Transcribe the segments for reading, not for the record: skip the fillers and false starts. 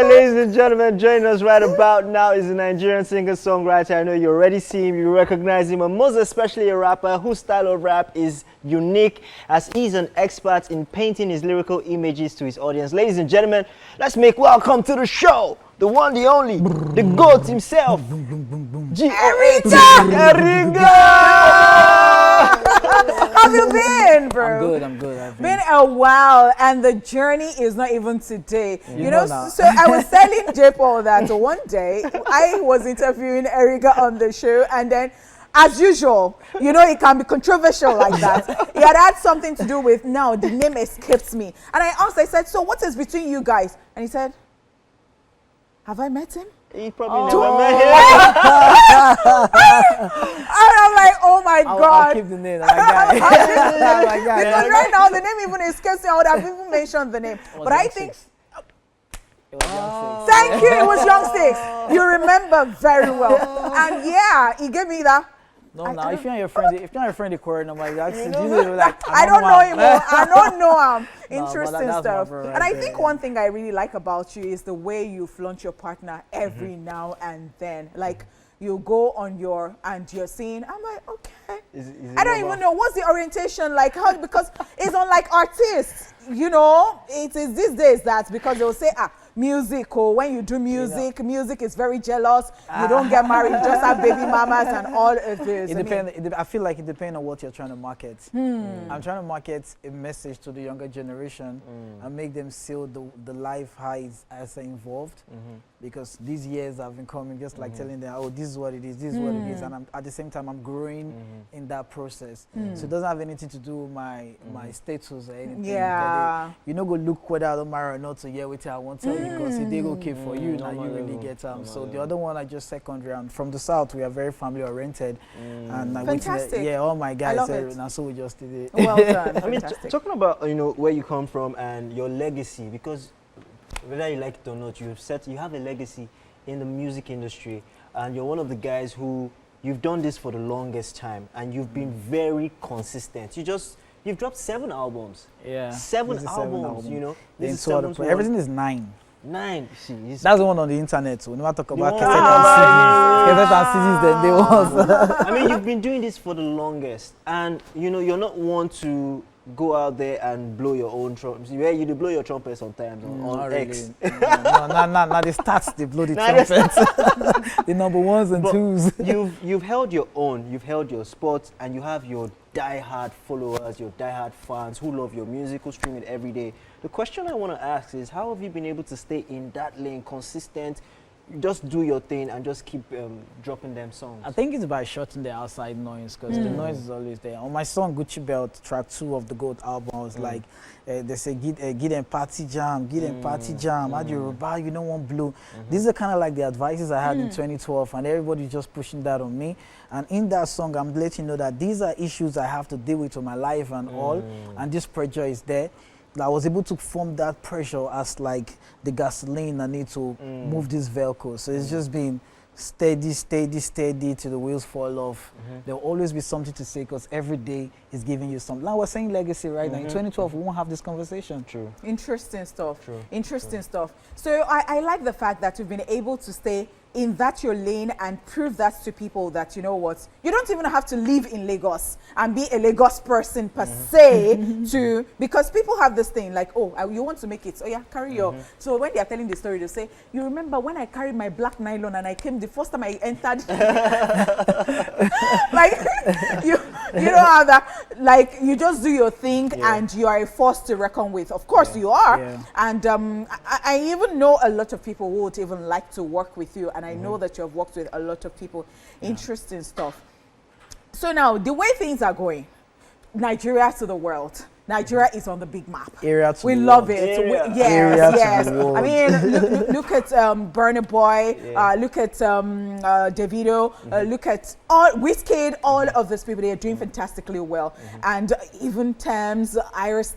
right, ladies and gentlemen, joining us right about now is a Nigerian singer-songwriter. I know you already see him, you recognize him, and most especially a rapper whose style of rap is unique, as he's an expert in painting his lyrical images to his audience. Ladies and gentlemen, let's make welcome to the show, the one, the only, the GOAT himself, ERIGGA! How have you been, bro? I'm good. I've Been a while, and the journey is not even today. You know, so I was telling J. Paul that one day I was interviewing ERIGGA on the show, and then, as usual, you know, it can be controversial like that. He had something to do with, now the name escapes me. And I asked, I said, so what is between you guys? And he said, have I met him? He probably never met him. And I'm like, oh my God. I'll keep the name. Because right now the name even escapes me. I would have even mentioned the name. But I think It was Young thank you, it was Young Six. You remember very well. And yeah, he gave me that. No, if you're not your friend, the quarrel, I'm like, that's I don't know him. I don't know him. Interesting stuff. And I think one thing I really like about you is the way you flaunt your partner every now and then. Like, you go on and you're seeing, I'm like, okay. I don't even know what's the orientation like, how, because it's unlike artists, you know, it is these days that because they'll say, music, or when you do music, music is very jealous. You don't get married, you just have baby mamas and all of this. I feel like it depends on what you're trying to market. I'm trying to market a message to the younger generation and make them feel the life highs as involved. Because these years I've been coming just like telling them, oh, this is what it is, this is what it is. And at the same time, I'm growing in that process. So it doesn't have anything to do with my status or anything. Yeah. You know, go look whether I don't marry or not, so yeah, wait, I won't tell you because it did okay for you, now you really get so the other one I just secondary, and from the south we are very family oriented. And fantastic. Yeah, all my guys now, so we just did it. Well done. I mean, talking about, you know, where you come from and your legacy, because whether you like it or not, you have a legacy in the music industry, and you're one of the guys who you've done this for the longest time, and you've been very consistent. You've dropped 7 albums. Yeah. 7 albums, you know. This is 7th one. Everything is 9. 9. That's the one on the internet. So we never talk about cassette and CDs. Then they was. I mean, you've been doing this for the longest, and you know you're not one to go out there and blow your own trumpet. Yeah, you do blow your trumpet sometimes on X. Really. No, the stats, they blow the trumpets. The number 1s and 2s. You've held your own, you've held your spots, and you have your die-hard followers, your die-hard fans who love your music, who stream it every day. The question I want to ask is, how have you been able to stay in that lane, consistent, just do your thing and just keep dropping them songs? I think it's by shutting the outside noise, because the noise is always there. On my song Gucci Belt, track 2 of the GOAT album, I was like, they say, get them party jam, add your Yoruba, you don't want blue. These are kind of like the advices I had in 2012, and everybody just pushing that on me. And in that song, I'm letting you know that these are issues I have to deal with my life and all, and this pressure is there. I was able to form that pressure as like the gasoline I need to move this vehicle. So it's just been steady till the wheels fall off. There'll always be something to say, because every day is giving you something. Now we're saying legacy right now. In 2012, we won't have this conversation. True. Interesting stuff. Interesting stuff. So I like the fact that you've been able to stay in that your lane and prove that to people that, you know what, you don't even have to live in Lagos and be a Lagos person per se because people have this thing like, oh, you want to make it, oh yeah, carry your. So when they are telling the story, they say, you remember when I carried my black nylon and I came the first time I entered, like you don't have that, like you just do your thing and you are a force to reckon with. Of course you are. And I even know a lot of people who would even like to work with you, and I know that you have worked with a lot of people. Interesting stuff. So now, the way things are going, Nigeria to the world. Nigeria is on the big map. We love it. Yes. I mean, look at Burna Boy, look at Davido, look at Wizkid, all of these people. They are doing fantastically well. And even Thames, Iris,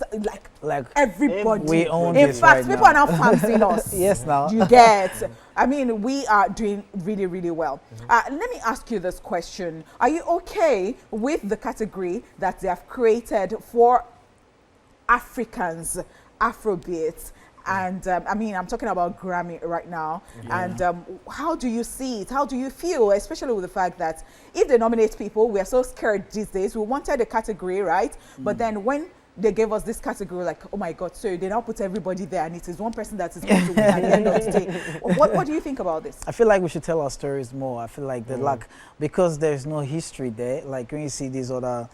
like everybody. We own In this fact, right people now. are now fancying us. Yes, now. You get. I mean, we are doing really, really well. Let me ask you this question. Are you okay with the category that they have created for Africans, Afrobeats, And I mean, I'm talking about Grammy right now. And how do you see it? How do you feel, especially with the fact that if they nominate people, we are so scared these days. We wanted a category, right? But then when they gave us this category, like, oh my God, so they now put everybody there, and it is one person that is going to win at the end of the day. What do you think about this? I feel like we should tell our stories more. I feel like the lack, because there's no history there. Like when you see these other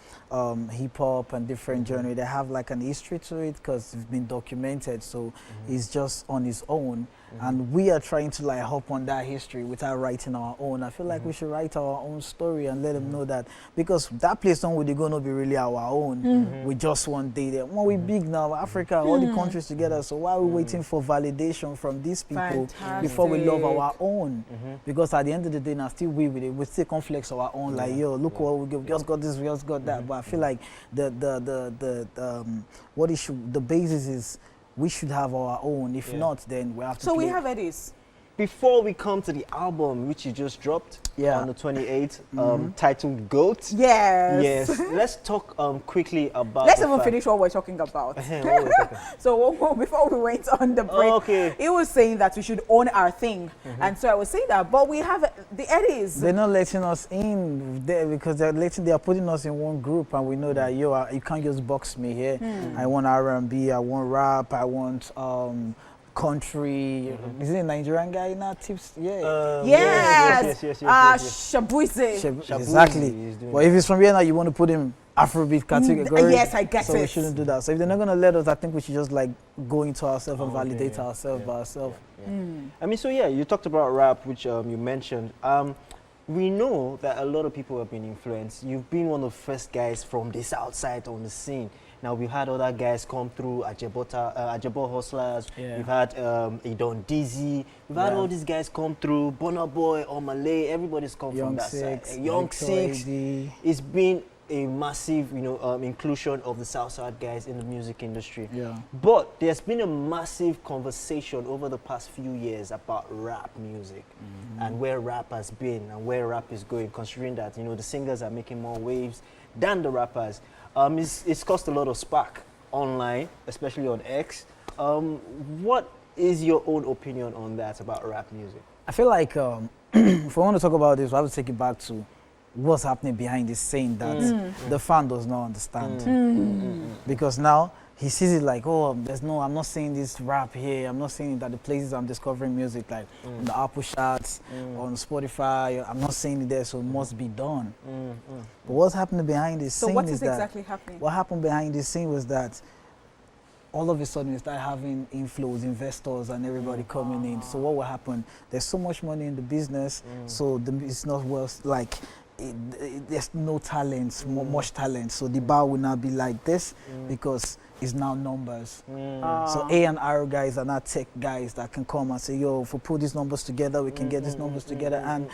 hip hop and different genre, they have like an history to it because it's been documented. So it's just on its own. And we are trying to like hop on that history without writing our own. I feel like we should write our own story and let them know that, because that place don't really gonna be really our own. We just one day there. Well, we big now, Africa, all the countries together. So why are we waiting for validation from these people before we love our own? Because at the end of the day, now still we still conflicts our own. Like, yo, look what we just got this, we just got that. But I feel like the basis is, we should have our own. If not, then we have to. So we have Eddie's. Before we come to the album, which you just dropped on the 28th, titled GOAT. Yes. Yes. Let's talk quickly about. Let's even finish what we're talking about. So before we went on the break, he was saying that we should own our thing, and so I was saying that. But we have the Eddies. They're not letting us in there because they are putting us in one group, and we know that you can't just box me here. I want R&B, I want rap, I want country. Is it a Nigerian guy now? Tips? Yes. Shabuise. Exactly. But if he's from here now, you want to put him Afrobeat category. Yes, I get it. So we shouldn't do that. So if they're not going to let us, I think we should just like go into ourselves and validate ourselves by ourselves. I mean, so you talked about rap, which you mentioned. We know that a lot of people have been influenced. You've been one of the first guys from the south side on the scene. Now, we've had other guys come through, Ajabo Hustlers, we've had Idon Dizzy, we've had all these guys come through, Burna Boy, Omalay, everybody's come from that side. Young Six. It's been a massive, inclusion of the Southside guys in the music industry. But there's been a massive conversation over the past few years about rap music and where rap has been and where rap is going, considering that, the singers are making more waves than the rappers. It's caused a lot of spark online, especially on X. What is your own opinion on that about rap music? I feel like if we want to talk about this, we have to take it back to what's happening behind this scene that the fan does not understand. Because now he sees it like, oh, I'm not seeing this rap here. I'm not seeing that the places I'm discovering music, like on the Apple charts, on Spotify, I'm not seeing it there, so it must be done. But what's happening behind this scene what is exactly happening? What happened behind this scene was that all of a sudden we start having inflows, investors, and everybody coming in. So what will happen? There's so much money in the business, so it's not worth like. There's no talent, much talent, so the bar will not be like this because it's now numbers. So A&R guys are not tech guys that can come and say, yo, if we put these numbers together, we can get these numbers together, and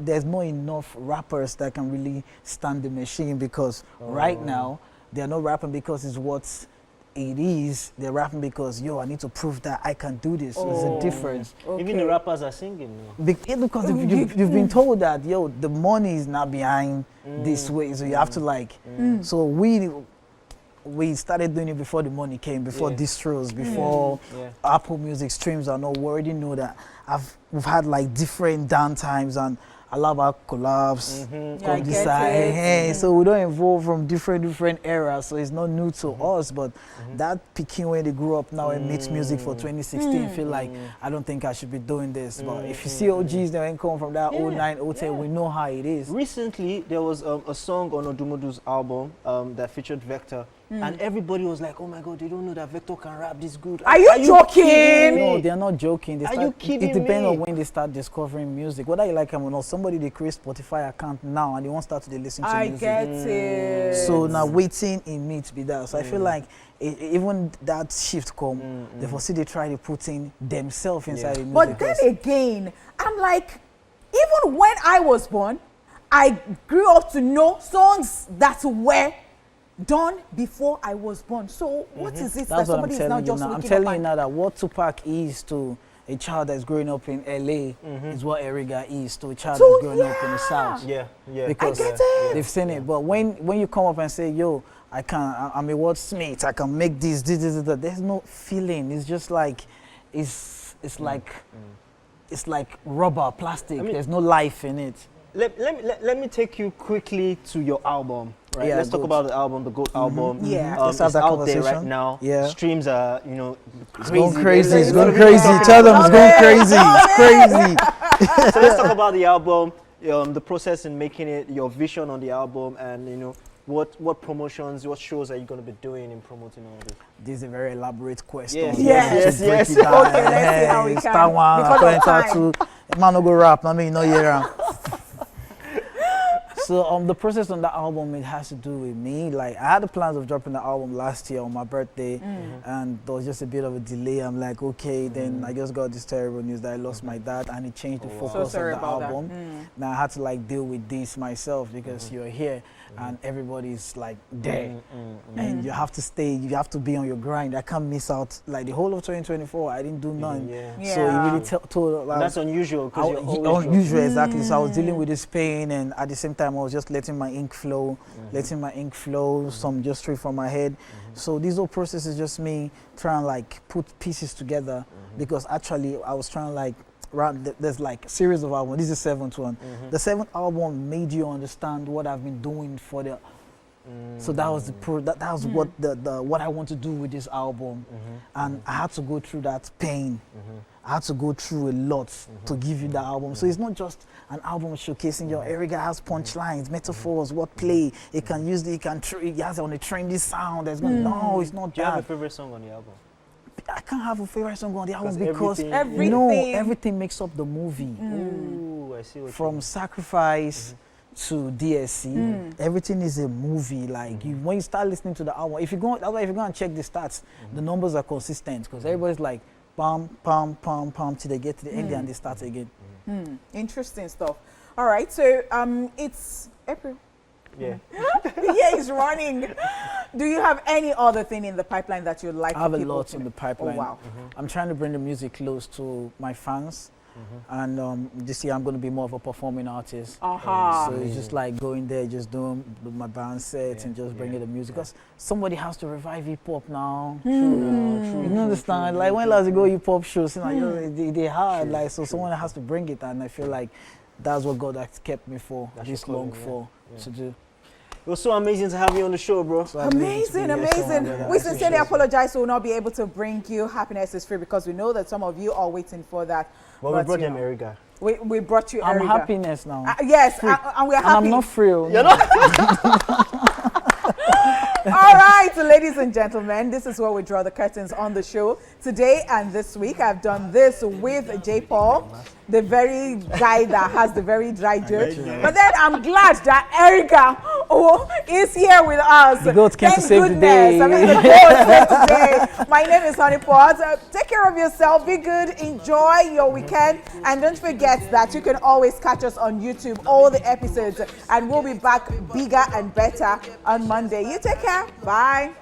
there's not enough rappers that can really stand the machine, because right now they're not rapping because it's what it is. They're rapping because, yo, I need to prove that I can do this. There's a difference. Even the rappers are singing now. Because you've been told that, yo, the money is not behind this way, so you have to like. So we started doing it before the money came, before distros, before Apple Music streams. I know we already know that we've had like different downtimes, and I love our collabs. Come this side, so we don't evolve from different eras, so it's not new to us. But that Peking, when they grew up now and makes music for 2016, feel like I don't think I should be doing this. But if you see OGs that ain't come from that 09, 010, we know how it is. Recently, there was a song on Odumudu's album that featured Vector. And everybody was like, oh my God, they don't know that Vector can rap this good. Are you joking? No, they're not joking. Are you kidding me? It depends on when they start discovering music. Whether you like them or not, somebody they create Spotify account now and they won't start to listen to music. I get it. So now waiting in me to be that. So I feel like even that shift come, they foresee they try to put in themselves inside the music. But then again, I'm like, even when I was born, I grew up to know songs that were done before I was born. So what is it that somebody is now just waking up? I'm telling you now that what Tupac is to a child that's growing up in LA is what ERIGGA is to a child So, that's growing up in the South. Yeah, yeah. Because I get it. they've seen it. But when you come up and say, yo, I'm a wordsmith, I can make this, there's no feeling. It's just like, it's like rubber, plastic. There's no life in it. Let me take you quickly to your album. Right? Yeah, Let's talk about the album, the GOAT album. Yeah. Let's have it's that out there right conversation. now. Yeah. Streams are, It's going crazy. It's going Everybody's crazy. talking Tell them about it's going crazy. It's crazy. So let's talk about the album, the process in making it, your vision on the album, and what promotions, what shows are you going to be doing in promoting all this? This is a very elaborate question. Yes. Yes. Okay, let's see how we can. Start one, Because of start time. two. Man, no go rap. I mean, no year. So the process on the album, it has to do with me. Like, I had the plans of dropping the album last year on my birthday, and there was just a bit of a delay. I'm like, okay, then I just got this terrible news that I lost my dad, and it changed the focus of the album. Now I had to like deal with this myself because you're here and everybody's like there, and you have to stay. You have to be on your grind. I can't miss out. Like the whole of 2024, I didn't do none. Yeah. So it really told. That's unusual because you're always unusual, exactly. So I was dealing with this pain, and at the same time, I was just letting my ink flow, some just straight from my head. So this whole process is just me trying to like put pieces together because actually I was trying to like there's like a series of albums. This is the seventh one. The seventh album made you understand what I've been doing for the. So that was that was what what I want to do with this album, and I had to go through that pain. I had to go through a lot to give you the album. So it's not just an album showcasing your ERIGGA has punchlines, metaphors, wordplay. It can use it has on a trendy sound. No, it's not Do you have a that. favorite song on the album? I can't have a favorite song on the album Because because everything makes up the movie. Ooh, I see what From Sacrifice to DSC, everything is a movie. Like when you start listening to the album, if you go and check the stats, the numbers are consistent because everybody's like pam pam pam pam till they get to the end and they start again. Interesting stuff. All right, so it's April. Yeah. The year is running. Do you have any other thing in the pipeline that you'd like? I have a people lot to in the know? pipeline. Oh, wow. I'm trying to bring the music close to my fans. And this year I'm going to be more of a performing artist. So it's just like going there, just doing my band sets and just bringing the music. Because somebody has to revive hip hop now. You understand? Like when last ago hip hop shows, they hard. Like so, someone has to bring it, and I feel like that's what God has kept me for this long for to do. It was so amazing to have you on the show, bro. So Amazing. We sincerely apologize we will not be able to bring you Happiness is Free because we know that some of you are waiting for that. But we brought them ERIGGA. We brought you I'm ERIGGA. happiness now. Yes, and we're happy. And I'm not free. You're not? All right, ladies and gentlemen, this is where we draw the curtains on the show. Today and this week, I've done this with J. Paul, the very guy that has the very dry joke. But then I'm glad that ERIGGA is here with us. The goat came to Thank save the day. goodness. I mean, the goat saved the day. My name is Honeypot. Take care of yourself. Be good. Enjoy your weekend. And don't forget that you can always catch us on YouTube, all the episodes. And we'll be back bigger and better on Monday. You take care. Bye.